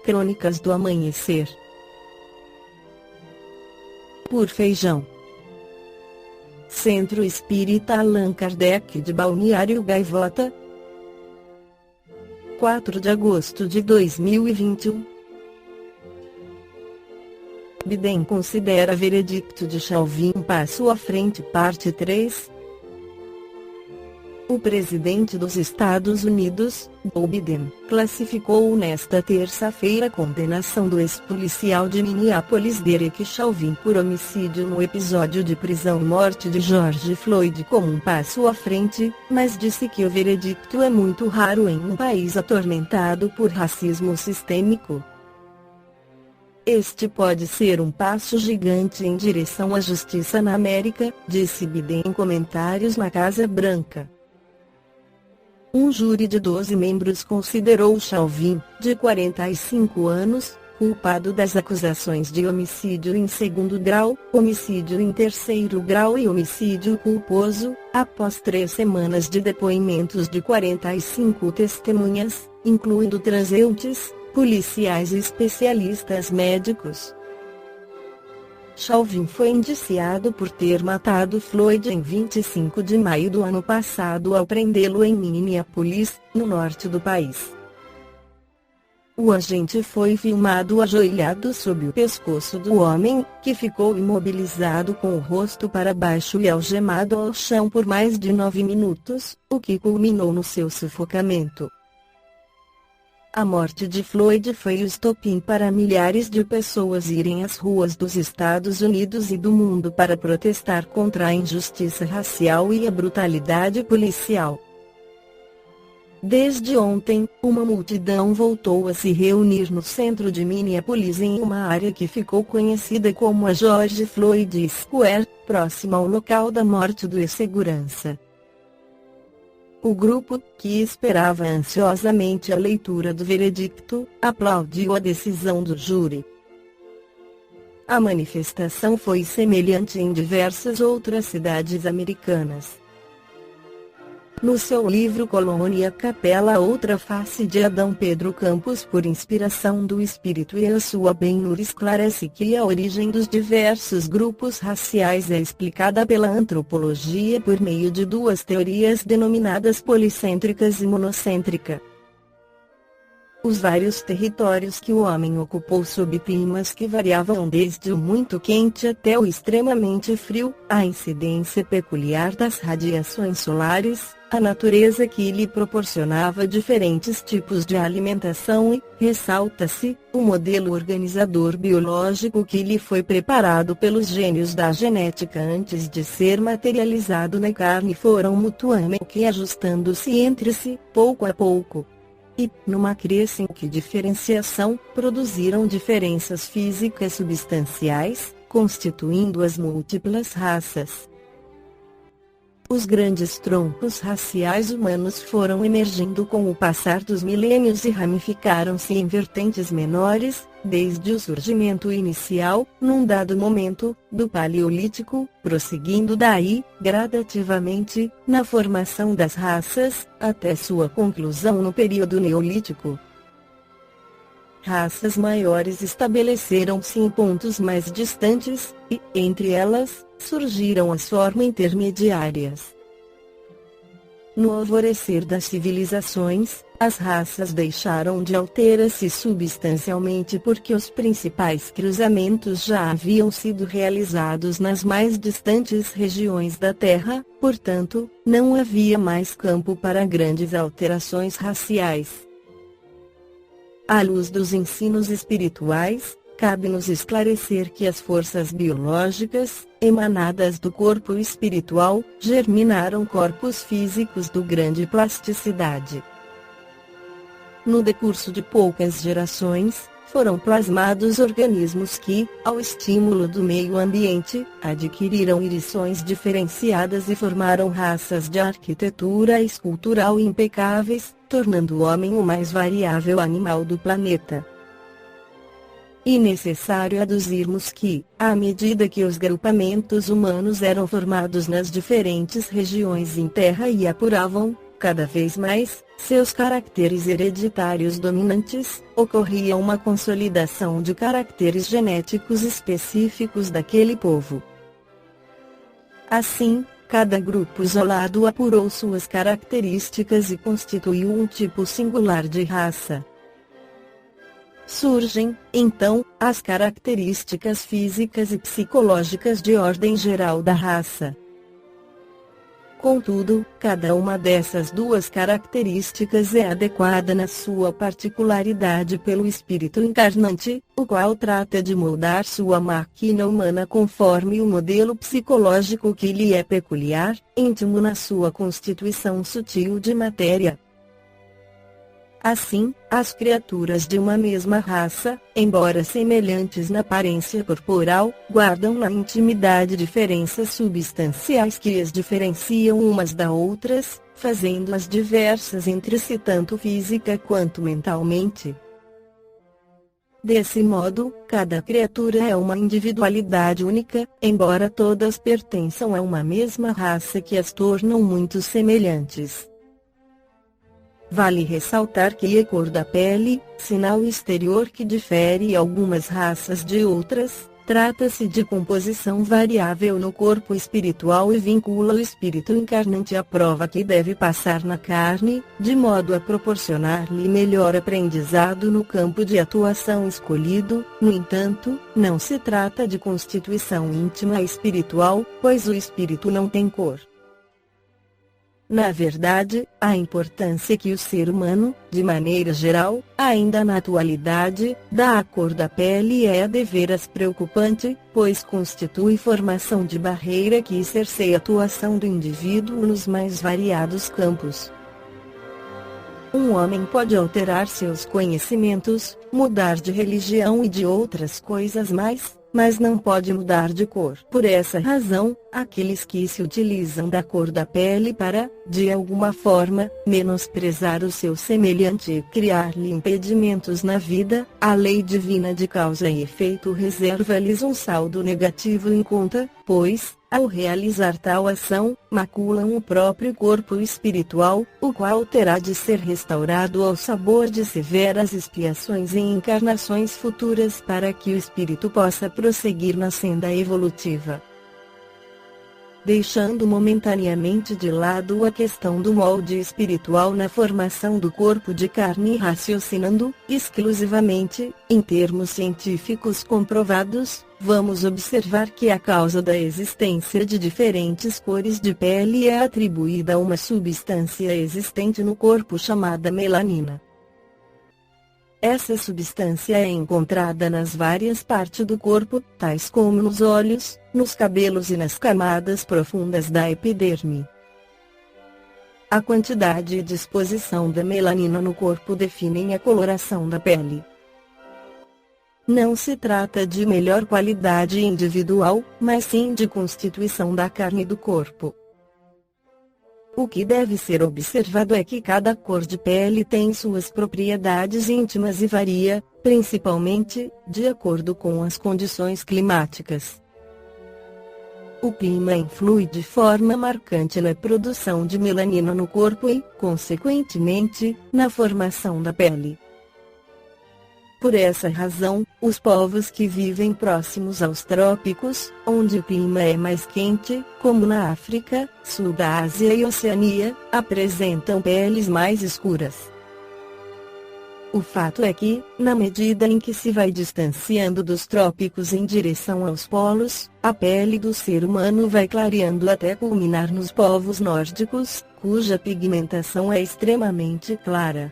Crônicas do Amanhecer. Por Feijão. Centro Espírita Allan Kardec de Balneário Gaivota, 4 de agosto de 2021. Biden considera veredicto de Chauvin um passo à frente. Parte 3. O presidente dos Estados Unidos, Joe Biden, classificou nesta terça-feira a condenação do ex-policial de Minneapolis Derek Chauvin por homicídio no episódio de prisão e morte de George Floyd como um passo à frente, mas disse que o veredicto é muito raro em um país atormentado por racismo sistêmico. Este pode ser um passo gigante em direção à justiça na América, disse Biden em comentários na Casa Branca. Um júri de 12 membros considerou Chauvin, de 45 anos, culpado das acusações de homicídio em segundo grau, homicídio em terceiro grau e homicídio culposo, após 3 semanas de depoimentos de 45 testemunhas, incluindo transeuntes, policiais e especialistas médicos. Chauvin foi indiciado por ter matado Floyd em 25 de maio do ano passado ao prendê-lo em Minneapolis, no norte do país. O agente foi filmado ajoelhado sob o pescoço do homem, que ficou imobilizado com o rosto para baixo e algemado ao chão por mais de 9 minutos, o que culminou no seu sufocamento. A morte de Floyd foi o estopim para milhares de pessoas irem às ruas dos Estados Unidos e do mundo para protestar contra a injustiça racial e a brutalidade policial. Desde ontem, uma multidão voltou a se reunir no centro de Minneapolis em uma área que ficou conhecida como a George Floyd Square, próxima ao local da morte do ex-segurança. O grupo, que esperava ansiosamente a leitura do veredicto, aplaudiu a decisão do júri. A manifestação foi semelhante em diversas outras cidades americanas. No seu livro Colônia Capela, Outra Face de Adão, Pedro Campos, por inspiração do Espírito e a sua benura, esclarece que a origem dos diversos grupos raciais é explicada pela antropologia por meio de 2 teorias denominadas policêntricas e monocêntrica. Os vários territórios que o homem ocupou sob climas que variavam desde o muito quente até o extremamente frio, a incidência peculiar das radiações solares, a natureza que lhe proporcionava diferentes tipos de alimentação e, ressalta-se, o modelo organizador biológico que lhe foi preparado pelos gênios da genética antes de ser materializado na carne foram mutuamente ajustando-se entre si, pouco a pouco. E, numa crescente diferenciação, produziram diferenças físicas substanciais, constituindo as múltiplas raças. Os grandes troncos raciais humanos foram emergindo com o passar dos milênios e ramificaram-se em vertentes menores, desde o surgimento inicial, num dado momento, do Paleolítico, prosseguindo daí, gradativamente, na formação das raças, até sua conclusão no período Neolítico. Raças maiores estabeleceram-se em pontos mais distantes, e, entre elas, surgiram as formas intermediárias. No alvorecer das civilizações, as raças deixaram de alterar-se substancialmente porque os principais cruzamentos já haviam sido realizados nas mais distantes regiões da Terra, portanto, não havia mais campo para grandes alterações raciais. À luz dos ensinos espirituais, cabe-nos esclarecer que as forças biológicas, emanadas do corpo espiritual, germinaram corpos físicos de grande plasticidade. No decurso de poucas gerações, foram plasmados organismos que, ao estímulo do meio ambiente, adquiriram irições diferenciadas e formaram raças de arquitetura escultural impecáveis, tornando o homem o mais variável animal do planeta. E necessário aduzirmos que, à medida que os grupamentos humanos eram formados nas diferentes regiões em terra e apuravam, cada vez mais, seus caracteres hereditários dominantes, ocorria uma consolidação de caracteres genéticos específicos daquele povo. Assim, cada grupo isolado apurou suas características e constituiu um tipo singular de raça. Surgem, então, as características físicas e psicológicas de ordem geral da raça. Contudo, cada uma dessas duas características é adequada na sua particularidade pelo espírito encarnante, o qual trata de moldar sua máquina humana conforme o modelo psicológico que lhe é peculiar, íntimo na sua constituição sutil de matéria. Assim, as criaturas de uma mesma raça, embora semelhantes na aparência corporal, guardam na intimidade diferenças substanciais que as diferenciam umas das outras, fazendo-as diversas entre si tanto física quanto mentalmente. Desse modo, cada criatura é uma individualidade única, embora todas pertençam a uma mesma raça que as tornam muito semelhantes. Vale ressaltar que a cor da pele, sinal exterior que difere algumas raças de outras, trata-se de composição variável no corpo espiritual e vincula o espírito encarnante à prova que deve passar na carne, de modo a proporcionar-lhe melhor aprendizado no campo de atuação escolhido. No entanto, não se trata de constituição íntima espiritual, pois o espírito não tem cor. Na verdade, a importância que o ser humano, de maneira geral, ainda na atualidade, dá à cor da pele é deveras preocupante, pois constitui formação de barreira que cerceia a atuação do indivíduo nos mais variados campos. Um homem pode alterar seus conhecimentos, mudar de religião e de outras coisas mais, mas não pode mudar de cor. Por essa razão, aqueles que se utilizam da cor da pele para, de alguma forma, menosprezar o seu semelhante e criar-lhe impedimentos na vida, a lei divina de causa e efeito reserva-lhes um saldo negativo em conta, pois, ao realizar tal ação, maculam o próprio corpo espiritual, o qual terá de ser restaurado ao sabor de severas expiações em encarnações futuras para que o espírito possa prosseguir na senda evolutiva. Deixando momentaneamente de lado a questão do molde espiritual na formação do corpo de carne e raciocinando, exclusivamente, em termos científicos comprovados, vamos observar que a causa da existência de diferentes cores de pele é atribuída a uma substância existente no corpo chamada melanina. Essa substância é encontrada nas várias partes do corpo, tais como nos olhos, nos cabelos e nas camadas profundas da epiderme. A quantidade e disposição da melanina no corpo definem a coloração da pele. Não se trata de melhor qualidade individual, mas sim de constituição da carne do corpo. O que deve ser observado é que cada cor de pele tem suas propriedades íntimas e varia, principalmente, de acordo com as condições climáticas. O clima influi de forma marcante na produção de melanina no corpo e, consequentemente, na formação da pele. Por essa razão, os povos que vivem próximos aos trópicos, onde o clima é mais quente, como na África, sul da Ásia e Oceania, apresentam peles mais escuras. O fato é que, na medida em que se vai distanciando dos trópicos em direção aos polos, a pele do ser humano vai clareando até culminar nos povos nórdicos, cuja pigmentação é extremamente clara.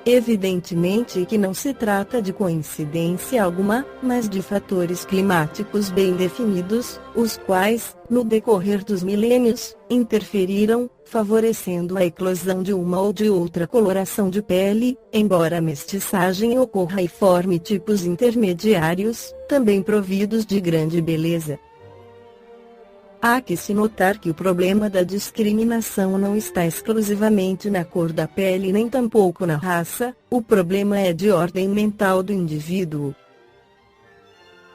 Evidentemente que não se trata de coincidência alguma, mas de fatores climáticos bem definidos, os quais, no decorrer dos milênios, interferiram, favorecendo a eclosão de uma ou de outra coloração de pele, embora a mestiçagem ocorra e forme tipos intermediários, também providos de grande beleza. Há que se notar que o problema da discriminação não está exclusivamente na cor da pele nem tampouco na raça, o problema é de ordem mental do indivíduo.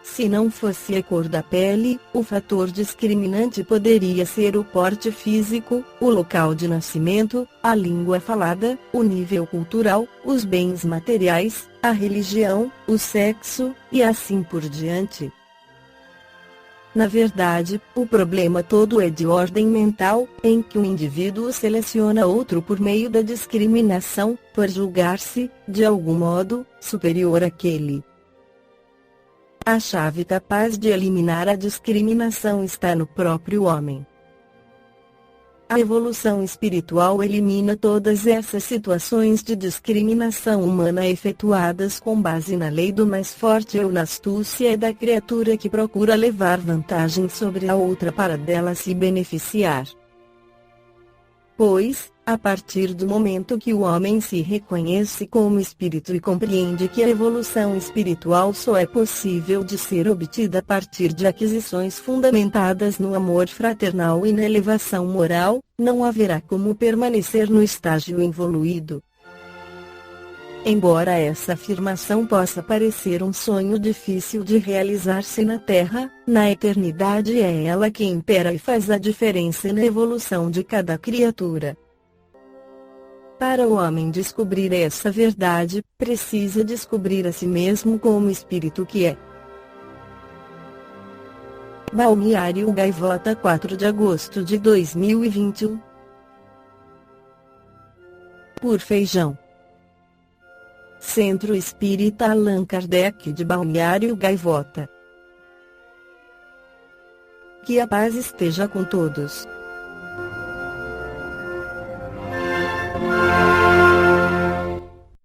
Se não fosse a cor da pele, o fator discriminante poderia ser o porte físico, o local de nascimento, a língua falada, o nível cultural, os bens materiais, a religião, o sexo, e assim por diante. Na verdade, o problema todo é de ordem mental, em que o indivíduo seleciona outro por meio da discriminação, por julgar-se, de algum modo, superior àquele. A chave capaz de eliminar a discriminação está no próprio homem. A evolução espiritual elimina todas essas situações de discriminação humana efetuadas com base na lei do mais forte ou na astúcia da criatura que procura levar vantagem sobre a outra para dela se beneficiar. Pois, a partir do momento que o homem se reconhece como espírito e compreende que a evolução espiritual só é possível de ser obtida a partir de aquisições fundamentadas no amor fraternal e na elevação moral, não haverá como permanecer no estágio evoluído. Embora essa afirmação possa parecer um sonho difícil de realizar-se na Terra, na eternidade é ela que impera e faz a diferença na evolução de cada criatura. Para o homem descobrir essa verdade, precisa descobrir a si mesmo como espírito que é. Balneário Gaivota, 4 de agosto de 2021. Por Feijão. Centro Espírita Allan Kardec de Balneário Gaivota. Que a paz esteja com todos.